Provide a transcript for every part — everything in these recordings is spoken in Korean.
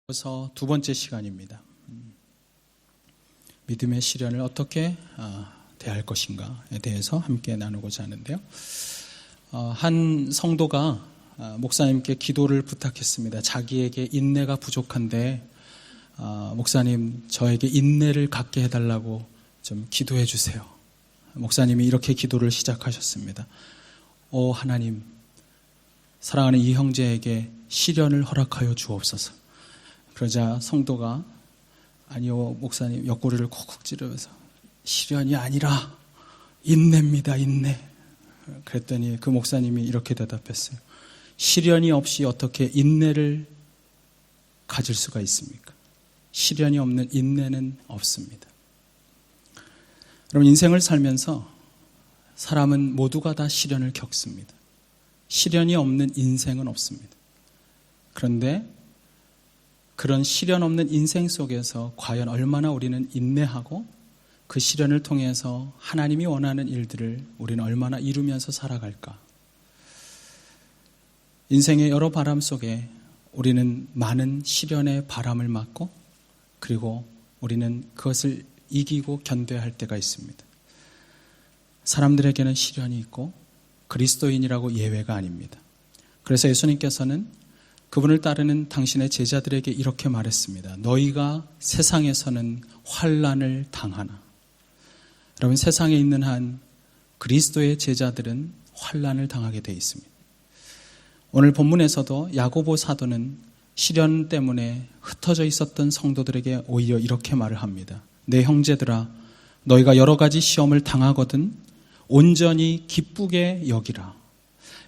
그래서 두 번째 시간입니다. 믿음의 시련을 어떻게 대할 것인가에 대해서 함께 나누고자 하는데요. 한 성도가 목사님께 기도를 부탁했습니다. 자기에게 인내가 부족한데 목사님 저에게 인내를 갖게 해달라고 좀 기도해 주세요. 목사님이 이렇게 기도를 시작하셨습니다. 오 하나님, 사랑하는 이 형제에게 시련을 허락하여 주옵소서. 그러자 성도가 아니요 목사님, 옆구리를 콕콕 찌르면서 시련이 아니라 인내입니다, 인내. 그랬더니 그 목사님이 이렇게 대답했어요. 시련이 없이 어떻게 인내를 가질 수가 있습니까? 시련이 없는 인내는 없습니다. 여러분, 인생을 살면서 사람은 모두가 다 시련을 겪습니다. 시련이 없는 인생은 없습니다. 그런데 그런 시련 없는 인생 속에서 과연 얼마나 우리는 인내하고 그 시련을 통해서 하나님이 원하는 일들을 우리는 얼마나 이루면서 살아갈까? 인생의 여러 바람 속에 우리는 많은 시련의 바람을 맞고 그리고 우리는 그것을 이기고 견뎌야 할 때가 있습니다. 사람들에게는 시련이 있고 그리스도인이라고 예외가 아닙니다. 그래서 예수님께서는 그분을 따르는 당신의 제자들에게 이렇게 말했습니다. 너희가 세상에서는 환난을 당하나. 여러분, 세상에 있는 한 그리스도의 제자들은 환난을 당하게 되어 있습니다. 오늘 본문에서도 야고보 사도는 시련 때문에 흩어져 있었던 성도들에게 오히려 이렇게 말을 합니다. 내 형제들아, 너희가 여러 가지 시험을 당하거든 온전히 기쁘게 여기라.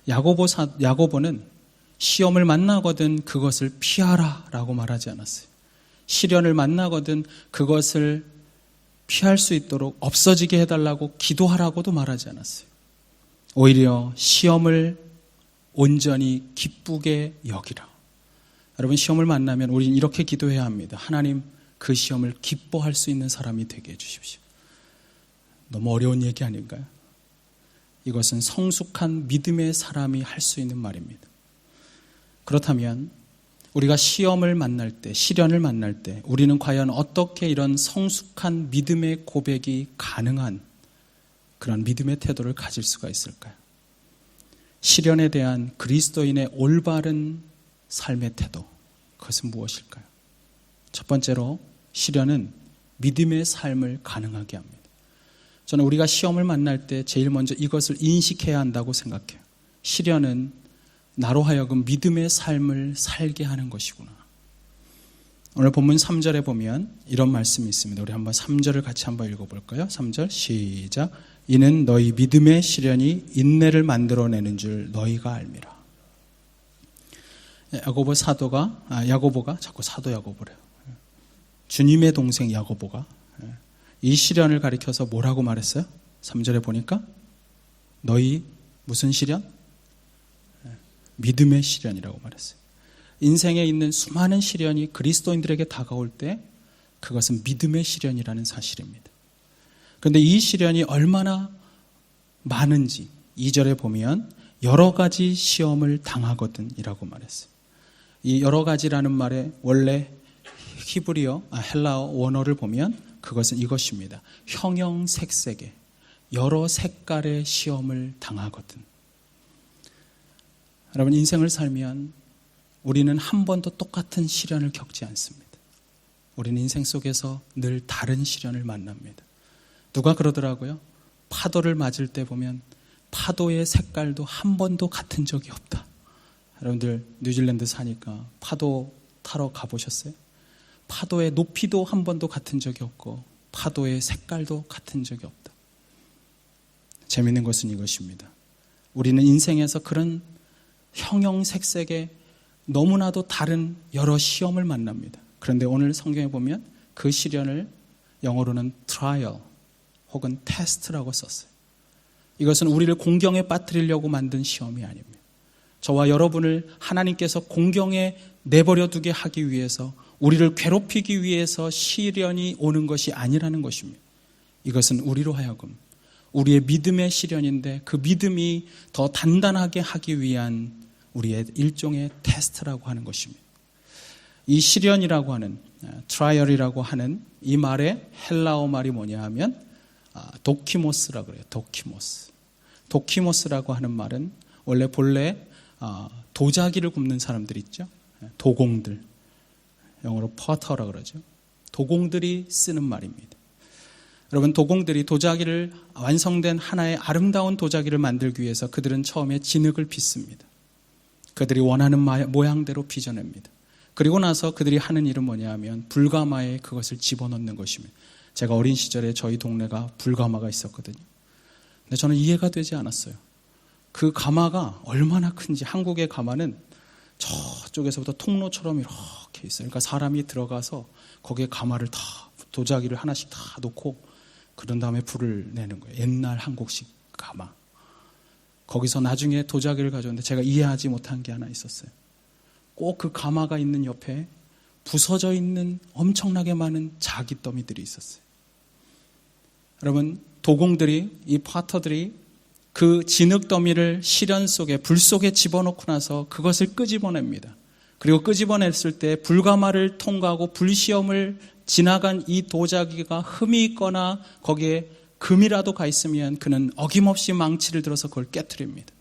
야고보는 시험을 만나거든 그것을 피하라 라고 말하지 않았어요. 시련을 만나거든 그것을 피할 수 있도록 없어지게 해달라고 기도하라고도 말하지 않았어요. 오히려 시험을 온전히 기쁘게 여기라. 여러분, 시험을 만나면 우리는 이렇게 기도해야 합니다. 하나님, 그 시험을 기뻐할 수 있는 사람이 되게 해주십시오. 너무 어려운 얘기 아닌가요? 이것은 성숙한 믿음의 사람이 할 수 있는 말입니다. 그렇다면 우리가 시험을 만날 때, 시련을 만날 때 우리는 과연 어떻게 이런 성숙한 믿음의 고백이 가능한 그런 믿음의 태도를 가질 수가 있을까요? 시련에 대한 그리스도인의 올바른 삶의 태도, 그것은 무엇일까요? 첫 번째로 시련은 믿음의 삶을 가능하게 합니다. 저는 우리가 시험을 만날 때 제일 먼저 이것을 인식해야 한다고 생각해요. 시련은 나로 하여금 믿음의 삶을 살게 하는 것이구나. 오늘 본문 3절에 보면 이런 말씀이 있습니다. 우리 한번 3절을 같이 한번 읽어볼까요? 3절 시작. 이는 너희 믿음의 시련이 인내를 만들어내는 줄 너희가 알미라. 야고보가 자꾸 사도 야고보래요. 주님의 동생 야고보가 이 시련을 가리켜서 뭐라고 말했어요? 3절에 보니까 너희 무슨 시련? 믿음의 시련이라고 말했어요. 인생에 있는 수많은 시련이 그리스도인들에게 다가올 때 그것은 믿음의 시련이라는 사실입니다. 그런데 이 시련이 얼마나 많은지 2절에 보면 여러 가지 시험을 당하거든 이라고 말했어요. 이 여러 가지라는 말에 원래 헬라어 원어를 보면 그것은 이것입니다. 형형색색의 여러 색깔의 시험을 당하거든. 여러분, 인생을 살면 우리는 한 번도 똑같은 시련을 겪지 않습니다. 우리는 인생 속에서 늘 다른 시련을 만납니다. 누가 그러더라고요. 파도를 맞을 때 보면 파도의 색깔도 한 번도 같은 적이 없다. 여러분들 뉴질랜드 사니까 파도 타러 가보셨어요? 파도의 높이도 한 번도 같은 적이 없고 파도의 색깔도 같은 적이 없다. 재미있는 것은 이것입니다. 우리는 인생에서 그런 형형색색의 너무나도 다른 여러 시험을 만납니다. 그런데 오늘 성경에 보면 그 시련을 영어로는 trial 혹은 test라고 썼어요. 이것은 우리를 공경에 빠뜨리려고 만든 시험이 아닙니다. 저와 여러분을 하나님께서 공경에 내버려 두게 하기 위해서 우리를 괴롭히기 위해서 시련이 오는 것이 아니라는 것입니다. 이것은 우리로 하여금 우리의 믿음의 시련인데 그 믿음이 더 단단하게 하기 위한 우리의 일종의 테스트라고 하는 것입니다. 이 시련이라고 하는, 트라이얼이라고 하는 이 말의 헬라어 말이 뭐냐 하면 도키모스라고 그래요. 도키모스. 도키모스라고 하는 말은 원래 본래 도자기를 굽는 사람들 있죠. 도공들. 영어로 퍼터라고 그러죠. 도공들이 쓰는 말입니다. 여러분, 도공들이 도자기를 완성된 하나의 아름다운 도자기를 만들기 위해서 그들은 처음에 진흙을 빚습니다. 그들이 원하는 모양대로 빚어냅니다. 그리고 나서 그들이 하는 일은 뭐냐 하면 불가마에 그것을 집어넣는 것입니다. 제가 어린 시절에 저희 동네가 불가마가 있었거든요. 근데 저는 이해가 되지 않았어요. 그 가마가 얼마나 큰지. 한국의 가마는 저쪽에서부터 통로처럼 이렇게 있어요. 그러니까 사람이 들어가서 거기에 가마를 다, 도자기를 하나씩 다 놓고 그런 다음에 불을 내는 거예요. 옛날 한국식 가마. 거기서 나중에 도자기를 가져오는데 제가 이해하지 못한 게 하나 있었어요. 꼭 그 가마가 있는 옆에 부서져 있는 엄청나게 많은 자기 더미들이 있었어요. 여러분, 도공들이, 이 파터들이 그 진흙 더미를 시련 속에, 불 속에 집어넣고 나서 그것을 끄집어냅니다. 그리고 끄집어냈을 때 불가마를 통과하고 불시험을 지나간 이 도자기가 흠이 있거나 거기에 금이라도 가 있으면 그는 어김없이 망치를 들어서 그걸 깨트립니다.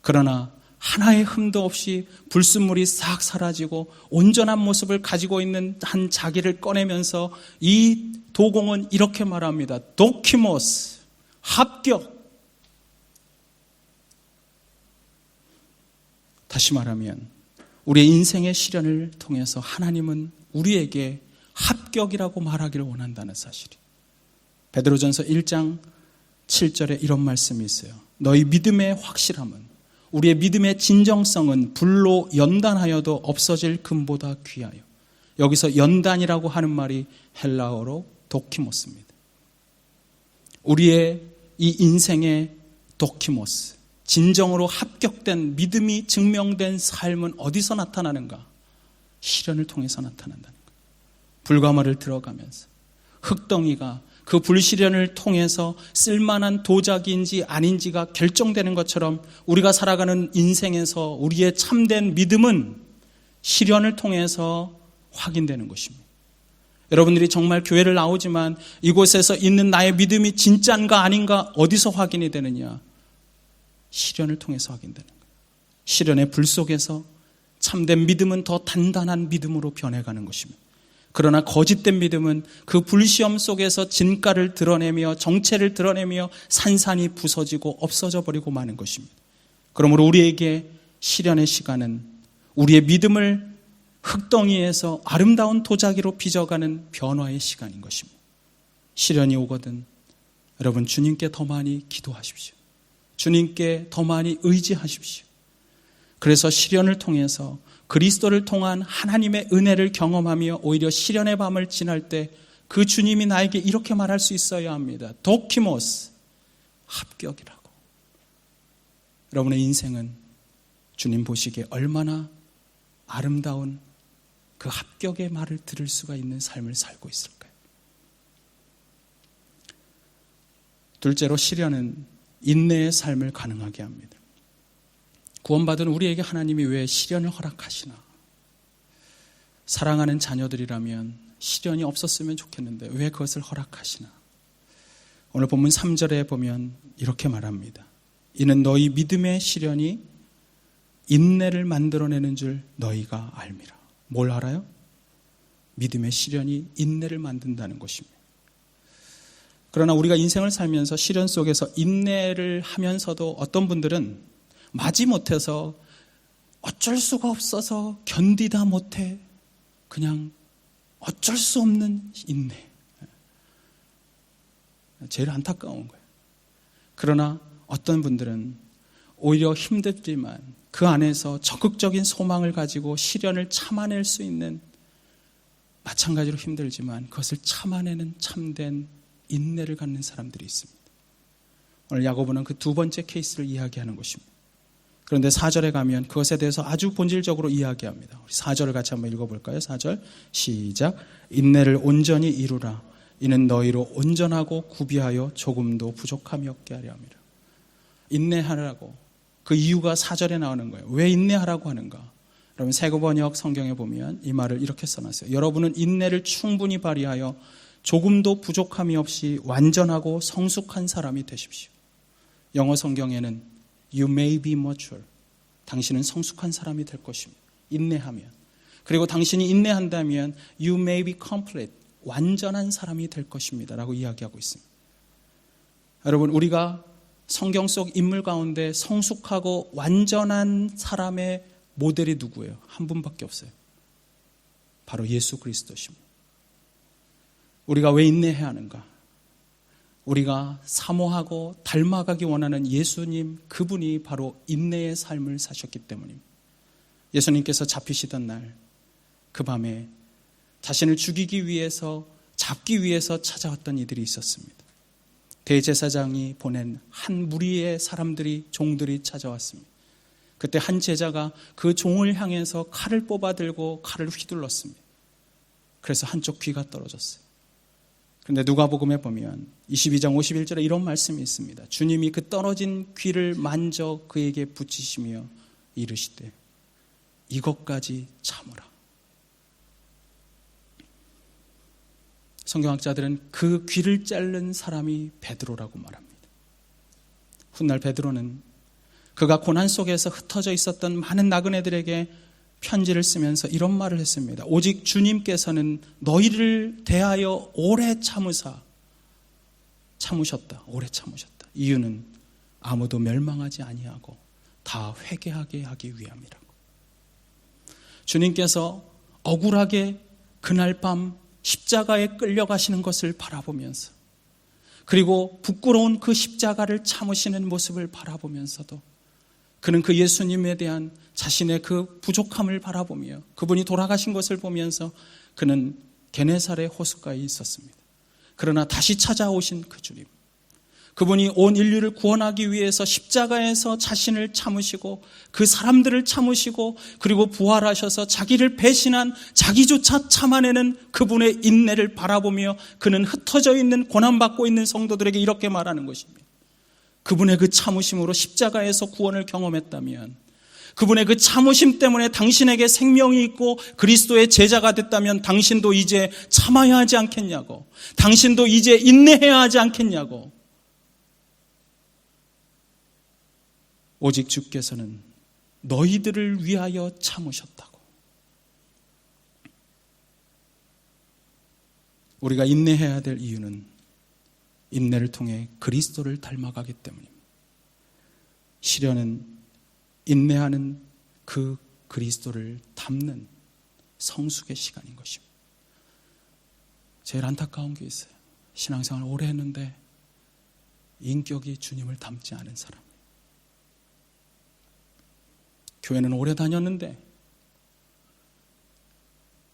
그러나 하나의 흠도 없이 불순물이 싹 사라지고 온전한 모습을 가지고 있는 한 자기를 꺼내면서 이 도공은 이렇게 말합니다. 도키모스, 합격. 다시 말하면 우리의 인생의 시련을 통해서 하나님은 우리에게 합격이라고 말하기를 원한다는 사실이. 베드로전서 1장 7절에 이런 말씀이 있어요. 너희 믿음의 확실함은, 우리의 믿음의 진정성은 불로 연단하여도 없어질 금보다 귀하여. 여기서 연단이라고 하는 말이 헬라어로 도키모스입니다. 우리의 이 인생의 도키모스, 진정으로 합격된 믿음이 증명된 삶은 어디서 나타나는가? 시련을 통해서 나타난다는 거예요. 불가마를 들어가면서 흙덩이가 그 불시련을 통해서 쓸만한 도자기인지 아닌지가 결정되는 것처럼 우리가 살아가는 인생에서 우리의 참된 믿음은 시련을 통해서 확인되는 것입니다. 여러분들이 정말 교회를 나오지만 이곳에서 있는 나의 믿음이 진짜인가 아닌가 어디서 확인이 되느냐? 시련을 통해서 확인되는 거예요. 시련의 불 속에서 참된 믿음은 더 단단한 믿음으로 변해가는 것입니다. 그러나 거짓된 믿음은 그 불시험 속에서 진가를 드러내며 정체를 드러내며 산산이 부서지고 없어져 버리고 마는 것입니다. 그러므로 우리에게 시련의 시간은 우리의 믿음을 흙덩이에서 아름다운 도자기로 빚어가는 변화의 시간인 것입니다. 시련이 오거든 여러분 주님께 더 많이 기도하십시오. 주님께 더 많이 의지하십시오. 그래서 시련을 통해서 그리스도를 통한 하나님의 은혜를 경험하며 오히려 시련의 밤을 지날 때 그 주님이 나에게 이렇게 말할 수 있어야 합니다. 도키모스, 합격이라고. 여러분의 인생은 주님 보시기에 얼마나 아름다운 그 합격의 말을 들을 수가 있는 삶을 살고 있을까요? 둘째로 시련은 인내의 삶을 가능하게 합니다. 구원받은 우리에게 하나님이 왜 시련을 허락하시나? 사랑하는 자녀들이라면 시련이 없었으면 좋겠는데 왜 그것을 허락하시나? 오늘 본문 3절에 보면 이렇게 말합니다. 이는 너희 믿음의 시련이 인내를 만들어내는 줄 너희가 알미라. 뭘 알아요? 믿음의 시련이 인내를 만든다는 것입니다. 그러나 우리가 인생을 살면서 시련 속에서 인내를 하면서도 어떤 분들은 마지못해서 어쩔 수가 없어서 견디다 못해 그냥 어쩔 수 없는 인내. 제일 안타까운 거예요. 그러나 어떤 분들은 오히려 힘들지만 그 안에서 적극적인 소망을 가지고 시련을 참아낼 수 있는, 마찬가지로 힘들지만 그것을 참아내는 참된 인내를 갖는 사람들이 있습니다. 오늘 야고보는 그 두 번째 케이스를 이야기하는 것입니다. 그런데 4절에 가면 그것에 대해서 아주 본질적으로 이야기합니다. 우리 4절을 같이 한번 읽어볼까요? 4절 시작. 인내를 온전히 이루라. 이는 너희로 온전하고 구비하여 조금도 부족함이 없게 하려 함이라. 인내하라고. 그 이유가 4절에 나오는 거예요. 왜 인내하라고 하는가? 여러분 세고 번역 성경에 보면 이 말을 이렇게 써놨어요. 여러분은 인내를 충분히 발휘하여 조금도 부족함이 없이 완전하고 성숙한 사람이 되십시오. 영어 성경에는 You may be mature. 당신은 성숙한 사람이 될 것입니다. 인내하면. 그리고 당신이 인내한다면 You may be complete. 완전한 사람이 될 것입니다. 라고 이야기하고 있습니다. 여러분 우리가 성경 속 인물 가운데 성숙하고 완전한 사람의 모델이 누구예요? 한 분밖에 없어요. 바로 예수 그리스도십니다. 우리가 왜 인내해야 하는가? 우리가 사모하고 닮아가기 원하는 예수님, 그분이 바로 인내의 삶을 사셨기 때문입니다. 예수님께서 잡히시던 날, 그 밤에 자신을 죽이기 위해서, 잡기 위해서 찾아왔던 이들이 있었습니다. 대제사장이 보낸 한 무리의 사람들이, 종들이 찾아왔습니다. 그때 한 제자가 그 종을 향해서 칼을 뽑아 들고 칼을 휘둘렀습니다. 그래서 한쪽 귀가 떨어졌어요. 그런데 누가복음에 보면 22장 51절에 이런 말씀이 있습니다. 주님이 그 떨어진 귀를 만져 그에게 붙이시며 이르시되 이것까지 참으라. 성경학자들은 그 귀를 자른 사람이 베드로라고 말합니다. 훗날 베드로는 그가 고난 속에서 흩어져 있었던 많은 나그네들에게 편지를 쓰면서 이런 말을 했습니다. 오직 주님께서는 너희를 대하여 오래 참으셨다. 오래 참으셨다. 이유는 아무도 멸망하지 아니하고 다 회개하게 하기 위함이라고. 주님께서 억울하게 그날 밤 십자가에 끌려가시는 것을 바라보면서, 그리고 부끄러운 그 십자가를 참으시는 모습을 바라보면서도 그는 그 예수님에 대한 자신의 그 부족함을 바라보며 그분이 돌아가신 것을 보면서 그는 게네사렛 호숫가에 있었습니다. 그러나 다시 찾아오신 그 주님, 그분이 온 인류를 구원하기 위해서 십자가에서 자신을 참으시고 그 사람들을 참으시고 그리고 부활하셔서 자기를 배신한 자기조차 참아내는 그분의 인내를 바라보며 그는 흩어져 있는 고난받고 있는 성도들에게 이렇게 말하는 것입니다. 그분의 그 참으심으로 십자가에서 구원을 경험했다면, 그분의 그 참으심 때문에 당신에게 생명이 있고 그리스도의 제자가 됐다면 당신도 이제 참아야 하지 않겠냐고, 당신도 이제 인내해야 하지 않겠냐고. 오직 주께서는 너희들을 위하여 참으셨다고. 우리가 인내해야 될 이유는 인내를 통해 그리스도를 닮아가기 때문입니다. 시련은 인내하는 그 그리스도를 닮는 성숙의 시간인 것입니다. 제일 안타까운 게 있어요. 신앙생활 오래 했는데 인격이 주님을 닮지 않은 사람. 교회는 오래 다녔는데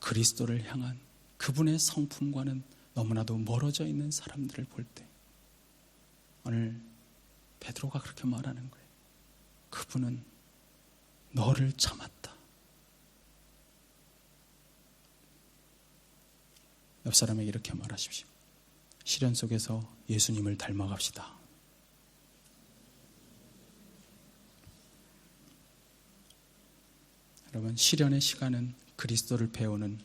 그리스도를 향한 그분의 성품과는 너무나도 멀어져 있는 사람들을 볼 때 오늘 베드로가 그렇게 말하는 거예요. 그분은 너를 참았다. 옆 사람에게 이렇게 말하십시오. 시련 속에서 예수님을 닮아갑시다. 여러분, 시련의 시간은 그리스도를 배우는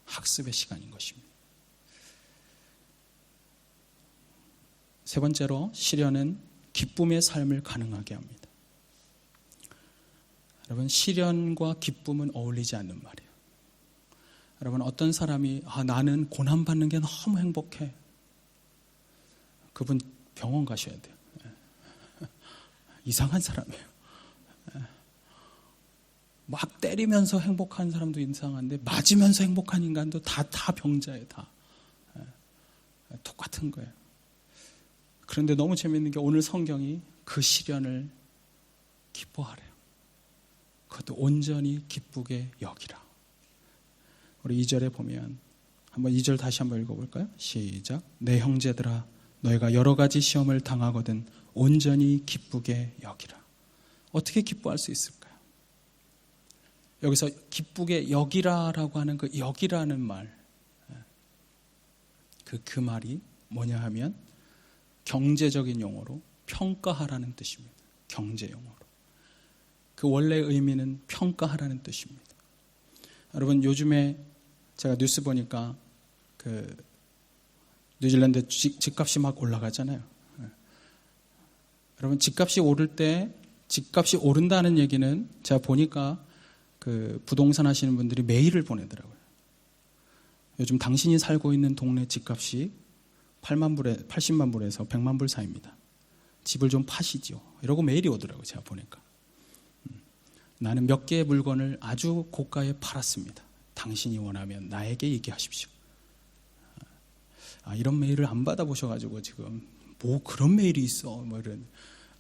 학습의 시간인 것입니다. 세 번째로, 시련은 기쁨의 삶을 가능하게 합니다. 여러분, 시련과 기쁨은 어울리지 않는 말이에요. 여러분, 어떤 사람이 나는 고난받는 게 너무 행복해. 그분 병원 가셔야 돼요. 이상한 사람이에요. 막 때리면서 행복한 사람도 이상한데 맞으면서 행복한 인간도 다 병자예요. 다 똑같은 거예요. 그런데 너무 재밌는 게 오늘 성경이 그 시련을 기뻐하래요. 그것도 온전히 기쁘게 여기라. 우리 2절에 보면 한번 2절 다시 한번 읽어볼까요? 시작. 내 형제들아, 너희가 여러 가지 시험을 당하거든 온전히 기쁘게 여기라. 어떻게 기뻐할 수 있을까요? 여기서 기쁘게 여기라라고 하는 그 여기라는 말, 그 말이 뭐냐 하면 경제적인 용어로 평가하라는 뜻입니다. 경제 용어로. 그 원래의 의미는 평가하라는 뜻입니다. 여러분, 요즘에 제가 뉴스 보니까 그 뉴질랜드 집값이 막 올라가잖아요. 여러분, 집값이 오를 때, 집값이 오른다는 얘기는 제가 보니까 그 부동산 하시는 분들이 메일을 보내더라고요. 요즘 당신이 살고 있는 동네 집값이 80만 불에서 100만 불 사이입니다. 집을 좀 파시죠. 이러고 메일이 오더라고요. 제가 보니까. 나는 몇 개의 물건을 아주 고가에 팔았습니다. 당신이 원하면 나에게 얘기하십시오. 이런 메일을 안 받아보셔가지고 지금 뭐 그런 메일이 있어. 뭐 이런.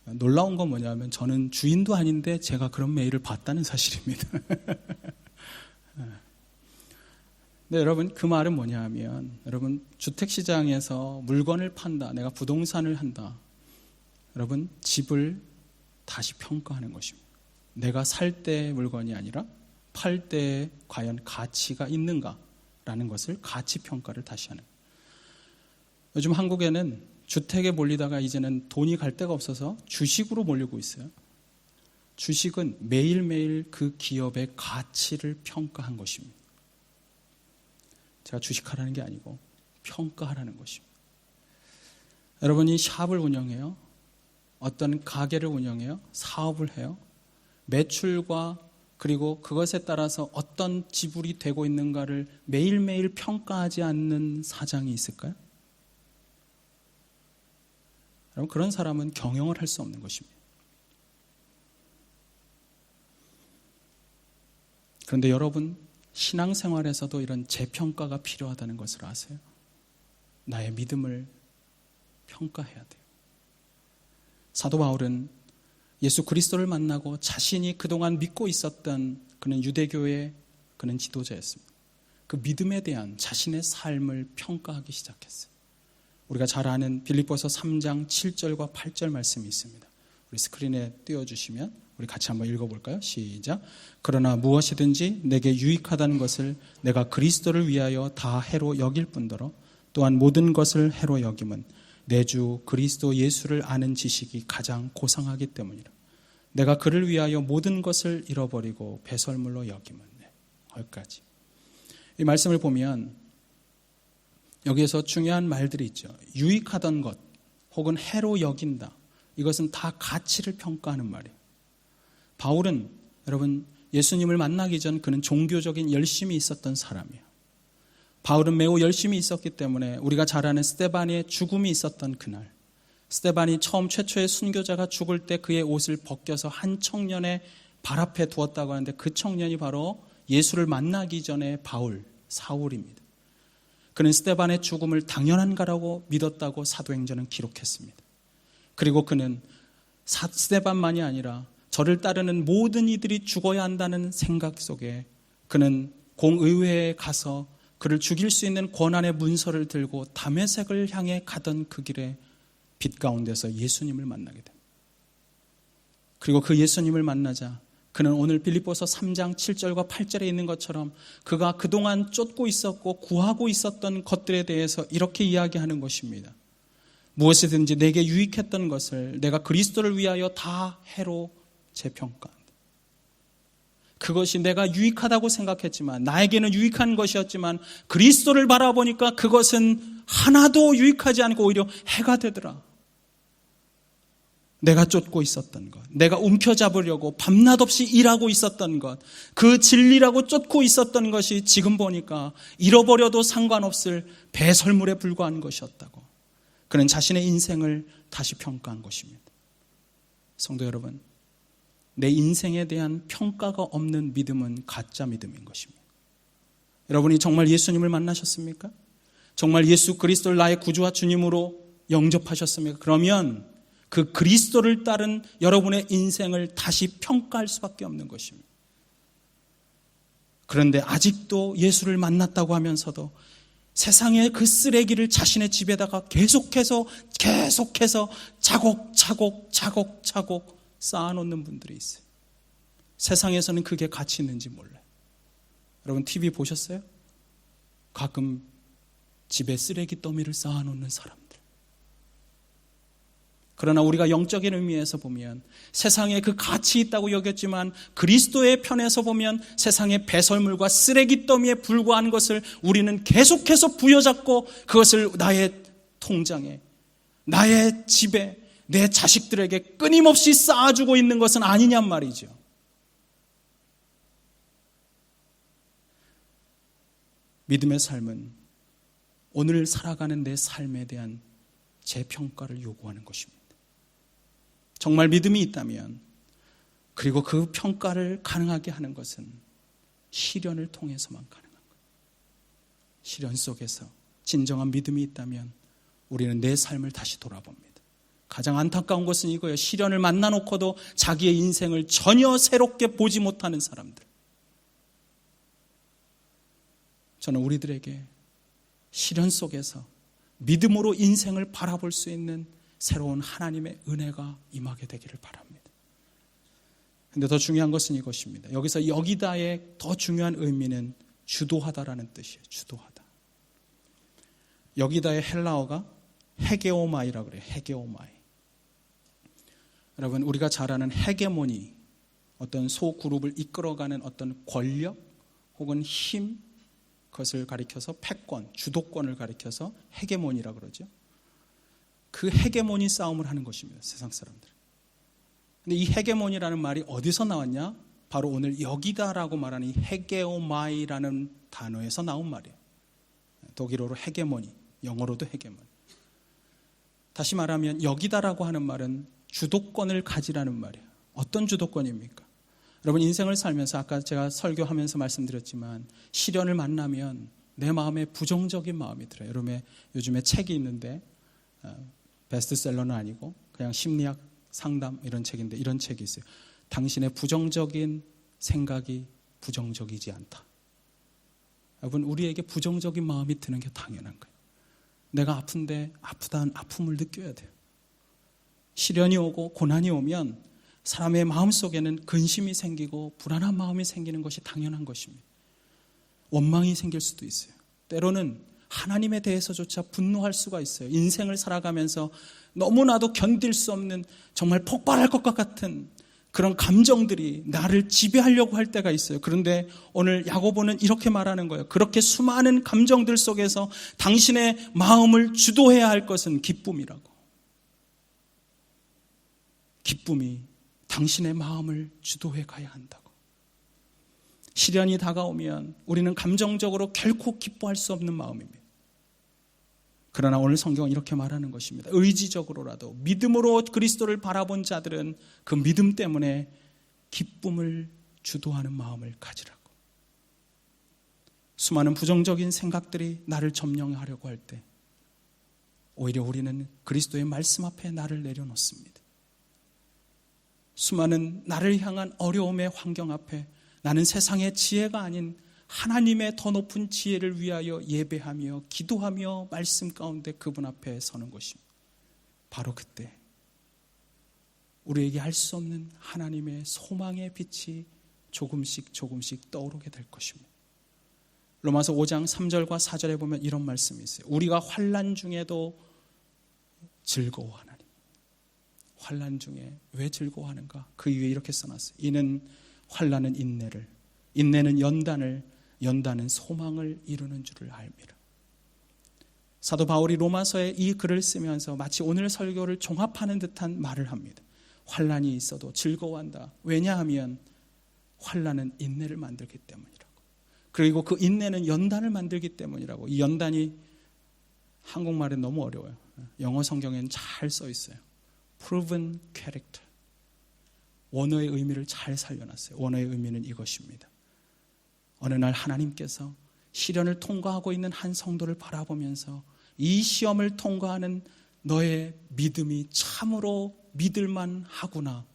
놀라운 건 뭐냐면 저는 주인도 아닌데 제가 그런 메일을 봤다는 사실입니다. 근데 여러분, 그 말은 뭐냐 하면, 여러분, 주택시장에서 물건을 판다, 내가 부동산을 한다, 여러분, 집을 다시 평가하는 것입니다. 내가 살 때의 물건이 아니라 팔 때에 과연 가치가 있는가라는 것을 가치 평가를 다시 하는. 요즘 한국에는 주택에 몰리다가 이제는 돈이 갈 데가 없어서 주식으로 몰리고 있어요. 주식은 매일매일 그 기업의 가치를 평가한 것입니다. 제가 주식하라는 게 아니고 평가하라는 것입니다. 여러분이 샵을 운영해요. 어떤 가게를 운영해요. 사업을 해요. 매출과 그리고 그것에 따라서 어떤 지불이 되고 있는가를 매일매일 평가하지 않는 사장이 있을까요? 여러분, 그런 사람은 경영을 할 수 없는 것입니다. 그런데 여러분, 신앙생활에서도 이런 재평가가 필요하다는 것을 아세요? 나의 믿음을 평가해야 돼요. 사도 바울은 예수 그리스도를 만나고 자신이 그동안 믿고 있었던 그는 유대교의 그는 지도자였습니다. 그 믿음에 대한 자신의 삶을 평가하기 시작했어요. 우리가 잘 아는 빌립보서 3장 7절과 8절 말씀이 있습니다. 우리 스크린에 띄워주시면 우리 같이 한번 읽어볼까요? 시작. 그러나 무엇이든지 내게 유익하다는 것을 내가 그리스도를 위하여 다 해로 여길 뿐더러 또한 모든 것을 해로 여김은 내 주 그리스도 예수를 아는 지식이 가장 고상하기 때문이라. 내가 그를 위하여 모든 것을 잃어버리고 배설물로 여김은. 여기까지. 이 말씀을 보면 여기에서 중요한 말들이 있죠. 유익하던 것 혹은 해로 여긴다. 이것은 다 가치를 평가하는 말이에요. 바울은 여러분 예수님을 만나기 전 그는 종교적인 열심이 있었던 사람이에요. 바울은 매우 열심히 있었기 때문에 우리가 잘 아는 스데반의 죽음이 있었던 그날, 스데반이 처음 최초의 순교자가 죽을 때 그의 옷을 벗겨서 한 청년의 발 앞에 두었다고 하는데 그 청년이 바로 예수를 만나기 전에 사울입니다. 그는 스데반의 죽음을 당연한 거라고 믿었다고 사도행전은 기록했습니다. 그리고 그는 스데반만이 아니라 저를 따르는 모든 이들이 죽어야 한다는 생각 속에 그는 공의회에 가서 그를 죽일 수 있는 권한의 문서를 들고 다메섹을 향해 가던 그 길에 빛 가운데서 예수님을 만나게 됩니다. 그리고 그 예수님을 만나자 그는 오늘 빌립보서 3장 7절과 8절에 있는 것처럼 그가 그동안 쫓고 있었고 구하고 있었던 것들에 대해서 이렇게 이야기하는 것입니다. 무엇이든지 내게 유익했던 것을 내가 그리스도를 위하여 다 해로 재평가한다. 그것이 내가 유익하다고 생각했지만 나에게는 유익한 것이었지만 그리스도를 바라보니까 그것은 하나도 유익하지 않고 오히려 해가 되더라. 내가 쫓고 있었던 것, 내가 움켜잡으려고 밤낮 없이 일하고 있었던 것, 그 진리라고 쫓고 있었던 것이 지금 보니까 잃어버려도 상관없을 배설물에 불과한 것이었다고 그는 자신의 인생을 다시 평가한 것입니다. 성도 여러분, 내 인생에 대한 평가가 없는 믿음은 가짜 믿음인 것입니다. 여러분이 정말 예수님을 만나셨습니까? 정말 예수 그리스도를 나의 구주와 주님으로 영접하셨습니까? 그러면 그 그리스도를 따른 여러분의 인생을 다시 평가할 수밖에 없는 것입니다. 그런데 아직도 예수를 만났다고 하면서도 세상의 그 쓰레기를 자신의 집에다가 계속해서 차곡차곡 쌓아놓는 분들이 있어요. 세상에서는 그게 가치 있는지 몰라요. 여러분 TV 보셨어요? 가끔 집에 쓰레기 더미를 쌓아놓는 사람들. 그러나 우리가 영적인 의미에서 보면 세상에 그 가치 있다고 여겼지만 그리스도의 편에서 보면 세상의 배설물과 쓰레기 더미에 불과한 것을 우리는 계속해서 부여잡고 그것을 나의 통장에, 나의 집에, 내 자식들에게 끊임없이 쌓아주고 있는 것은 아니냔 말이죠. 믿음의 삶은 오늘 살아가는 내 삶에 대한 재평가를 요구하는 것입니다. 정말 믿음이 있다면, 그리고 그 평가를 가능하게 하는 것은 시련을 통해서만 가능한 거예요. 시련 속에서 진정한 믿음이 있다면 우리는 내 삶을 다시 돌아봅니다. 가장 안타까운 것은 이거예요. 시련을 만나놓고도 자기의 인생을 전혀 새롭게 보지 못하는 사람들. 저는 우리들에게 시련 속에서 믿음으로 인생을 바라볼 수 있는 새로운 하나님의 은혜가 임하게 되기를 바랍니다. 그런데 더 중요한 것은 이것입니다. 여기서 여기다의 더 중요한 의미는 주도하다라는 뜻이에요. 주도하다. 여기다의 헬라어가 헤게오마이라고 그래요. 헤게오마이. 여러분, 우리가 잘 아는 헤게모니, 어떤 소그룹을 이끌어가는 어떤 권력 혹은 힘, 그것을 가리켜서 패권, 주도권을 가리켜서 헤게모니라고 그러죠. 그 헤게모니 싸움을 하는 것입니다. 세상 사람들. 근데 이 헤게모니라는 말이 어디서 나왔냐? 바로 오늘 여기다라고 말하는 이 헤게오마이라는 단어에서 나온 말이에요. 독일어로 헤게모니, 영어로도 헤게모니. 다시 말하면 여기다라고 하는 말은 주도권을 가지라는 말이에요. 어떤 주도권입니까? 여러분, 인생을 살면서 아까 제가 설교하면서 말씀드렸지만 시련을 만나면 내 마음에 부정적인 마음이 들어요. 여러분, 요즘에 책이 있는데 베스트셀러는 아니고 그냥 심리학 상담 이런 책인데 이런 책이 있어요. 당신의 부정적인 생각이 부정적이지 않다. 여러분, 우리에게 부정적인 마음이 드는 게 당연한 거예요. 내가 아픈데 아프다는 아픔을 느껴야 돼요. 시련이 오고 고난이 오면 사람의 마음속에는 근심이 생기고 불안한 마음이 생기는 것이 당연한 것입니다. 원망이 생길 수도 있어요. 때로는 하나님에 대해서조차 분노할 수가 있어요. 인생을 살아가면서 너무나도 견딜 수 없는 정말 폭발할 것 같은 그런 감정들이 나를 지배하려고 할 때가 있어요. 그런데 오늘 야고보는 이렇게 말하는 거예요. 그렇게 수많은 감정들 속에서 당신의 마음을 주도해야 할 것은 기쁨이라고. 기쁨이 당신의 마음을 주도해 가야 한다고. 시련이 다가오면 우리는 감정적으로 결코 기뻐할 수 없는 마음입니다. 그러나 오늘 성경은 이렇게 말하는 것입니다. 의지적으로라도 믿음으로 그리스도를 바라본 자들은 그 믿음 때문에 기쁨을 주도하는 마음을 가지라고. 수많은 부정적인 생각들이 나를 점령하려고 할 때 오히려 우리는 그리스도의 말씀 앞에 나를 내려놓습니다. 수많은 나를 향한 어려움의 환경 앞에 나는 세상의 지혜가 아닌 하나님의 더 높은 지혜를 위하여 예배하며 기도하며 말씀 가운데 그분 앞에 서는 것입니다. 바로 그때 우리에게 알 수 없는 하나님의 소망의 빛이 조금씩 떠오르게 될 것입니다. 로마서 5장 3절과 4절에 보면 이런 말씀이 있어요. 우리가 환난 중에도 즐거워하나니. 환난 중에 왜 즐거워하는가? 그 위에 이렇게 써놨어요. 이는 환난은 인내를, 인내는 연단을, 연단은 소망을 이루는 줄을 알미라. 사도 바울이 로마서에 이 글을 쓰면서 마치 오늘 설교를 종합하는 듯한 말을 합니다. 환난이 있어도 즐거워한다. 왜냐하면 환난은 인내를 만들기 때문이라고. 그리고 그 인내는 연단을 만들기 때문이라고. 이 연단이 한국말은 너무 어려워요. 영어 성경에는 잘 써 있어요. proven character. 원어의 의미를 잘 살려놨어요. 원어의 의미는 이것입니다. 어느 날 하나님께서 시련을 통과하고 있는 한 성도를 바라보면서 이 시험을 통과하는 너의 믿음이 참으로 믿을만 하구나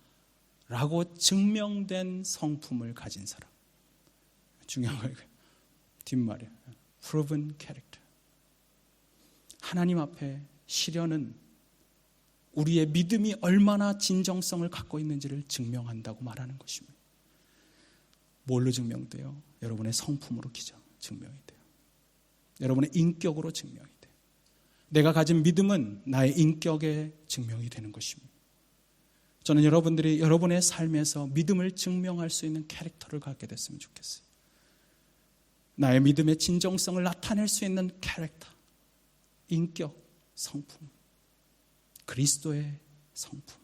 라고 증명된 성품을 가진 사람. 중요한 거예요. 뒷말이에요. proven character. 하나님 앞에 시련은 우리의 믿음이 얼마나 진정성을 갖고 있는지를 증명한다고 말하는 것입니다. 뭘로 증명돼요? 여러분의 성품으로 증명이 돼요. 여러분의 인격으로 증명이 돼요. 내가 가진 믿음은 나의 인격의 증명이 되는 것입니다. 저는 여러분들이 여러분의 삶에서 믿음을 증명할 수 있는 캐릭터를 갖게 됐으면 좋겠어요. 나의 믿음의 진정성을 나타낼 수 있는 캐릭터, 인격, 성품, 그리스도의 성품.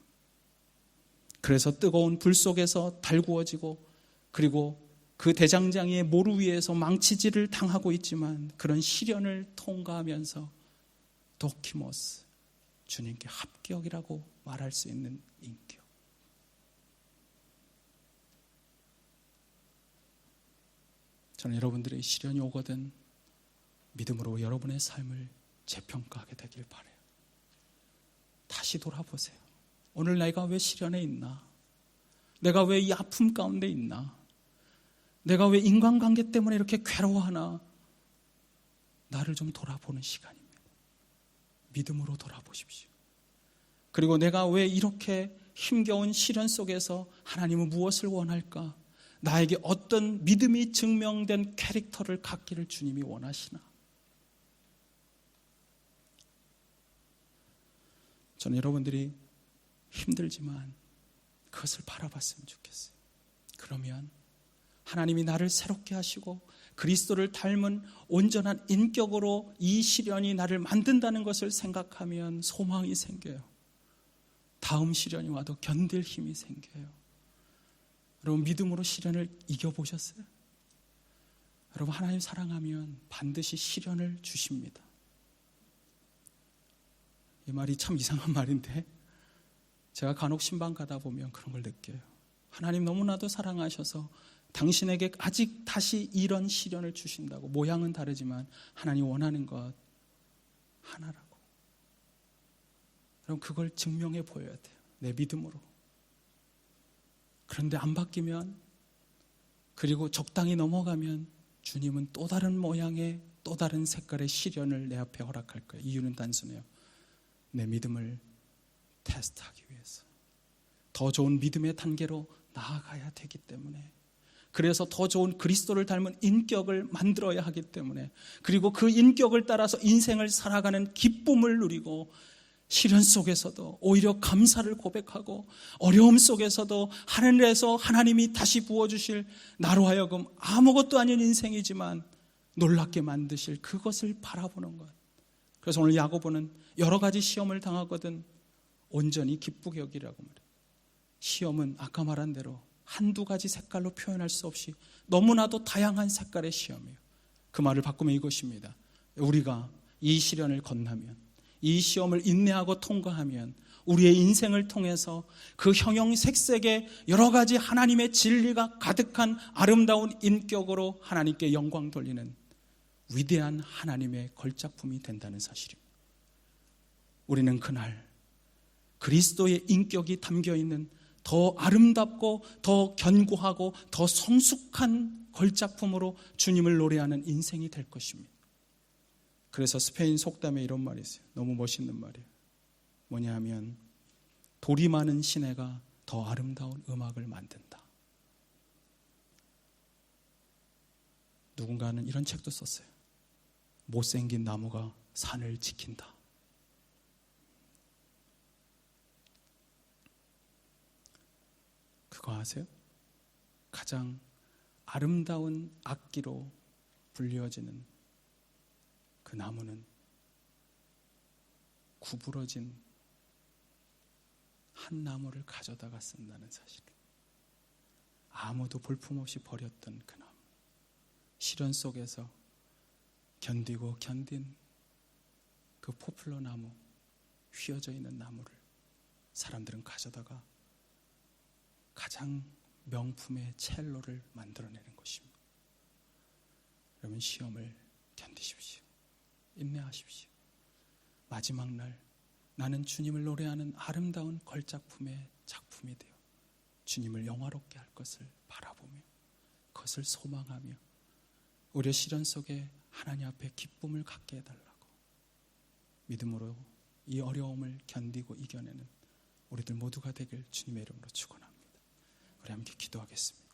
그래서 뜨거운 불 속에서 달구어지고 그리고 그 대장장이의 모루 위에서 망치질을 당하고 있지만 그런 시련을 통과하면서 도키모스, 주님께 합격이라고 말할 수 있는 인격. 저는 여러분들의 시련이 오거든 믿음으로 여러분의 삶을 재평가하게 되길 바라요. 다시 돌아보세요. 오늘 내가 왜 시련에 있나? 내가 왜 이 아픔 가운데 있나? 내가 왜 인간관계 때문에 이렇게 괴로워하나? 나를 좀 돌아보는 시간입니다. 믿음으로 돌아보십시오. 그리고 내가 왜 이렇게 힘겨운 시련 속에서 하나님은 무엇을 원할까? 나에게 어떤 믿음이 증명된 캐릭터를 갖기를 주님이 원하시나? 저는 여러분들이 힘들지만 그것을 바라봤으면 좋겠어요. 그러면 하나님이 나를 새롭게 하시고 그리스도를 닮은 온전한 인격으로 이 시련이 나를 만든다는 것을 생각하면 소망이 생겨요. 다음 시련이 와도 견딜 힘이 생겨요. 여러분 믿음으로 시련을 이겨보셨어요? 여러분 하나님 사랑하면 반드시 시련을 주십니다. 이 말이 참 이상한 말인데 제가 간혹 신방 가다 보면 그런 걸 느껴요. 하나님 너무나도 사랑하셔서 당신에게 아직 다시 이런 시련을 주신다고. 모양은 다르지만 하나님 원하는 것 하나라고. 그럼 그걸 증명해 보여야 돼요. 내 믿음으로. 그런데 안 바뀌면, 그리고 적당히 넘어가면 주님은 또 다른 모양의 또 다른 색깔의 시련을 내 앞에 허락할 거예요. 이유는 단순해요. 내 믿음을 테스트하기 위해서. 더 좋은 믿음의 단계로 나아가야 되기 때문에, 그래서 더 좋은 그리스도를 닮은 인격을 만들어야 하기 때문에, 그리고 그 인격을 따라서 인생을 살아가는 기쁨을 누리고 시련 속에서도 오히려 감사를 고백하고 어려움 속에서도 하늘에서 하나님이 다시 부어주실 나로 하여금 아무것도 아닌 인생이지만 놀랍게 만드실 그것을 바라보는 것. 그래서 오늘 야고보는 여러 가지 시험을 당하거든 온전히 기쁘게 여기라고 말해요. 시험은 아까 말한 대로 한두 가지 색깔로 표현할 수 없이 너무나도 다양한 색깔의 시험이에요. 그 말을 바꾸면 이것입니다. 우리가 이 시련을 건너면, 이 시험을 인내하고 통과하면 우리의 인생을 통해서 그 형형색색의 여러 가지 하나님의 진리가 가득한 아름다운 인격으로 하나님께 영광 돌리는 위대한 하나님의 걸작품이 된다는 사실입니다. 우리는 그날 그리스도의 인격이 담겨있는 더 아름답고 더 견고하고 더 성숙한 걸작품으로 주님을 노래하는 인생이 될 것입니다. 그래서 스페인 속담에 이런 말이 있어요. 너무 멋있는 말이에요. 뭐냐 하면 돌이 많은 시내가 더 아름다운 음악을 만든다. 누군가는 이런 책도 썼어요. 못생긴 나무가 산을 지킨다. 그거 아세요? 가장 아름다운 악기로 불리워지는 그 나무는 구부러진 한 나무를 가져다가 쓴다는 사실. 아무도 볼품없이 버렸던 그 나무. 시련 속에서 견디고 견딘 그 포플러 나무, 휘어져 있는 나무를 사람들은 가져다가 가장 명품의 첼로를 만들어내는 것입니다. 여러분 시험을 견디십시오. 인내하십시오. 마지막 날 나는 주님을 노래하는 아름다운 걸작품의 작품이 되어 주님을 영화롭게 할 것을 바라보며 그것을 소망하며 우리의 시련 속에 하나님 앞에 기쁨을 갖게 해달라고 믿음으로 이 어려움을 견디고 이겨내는 우리들 모두가 되길 주님의 이름으로 축원합니다. 우리 함께 기도하겠습니다.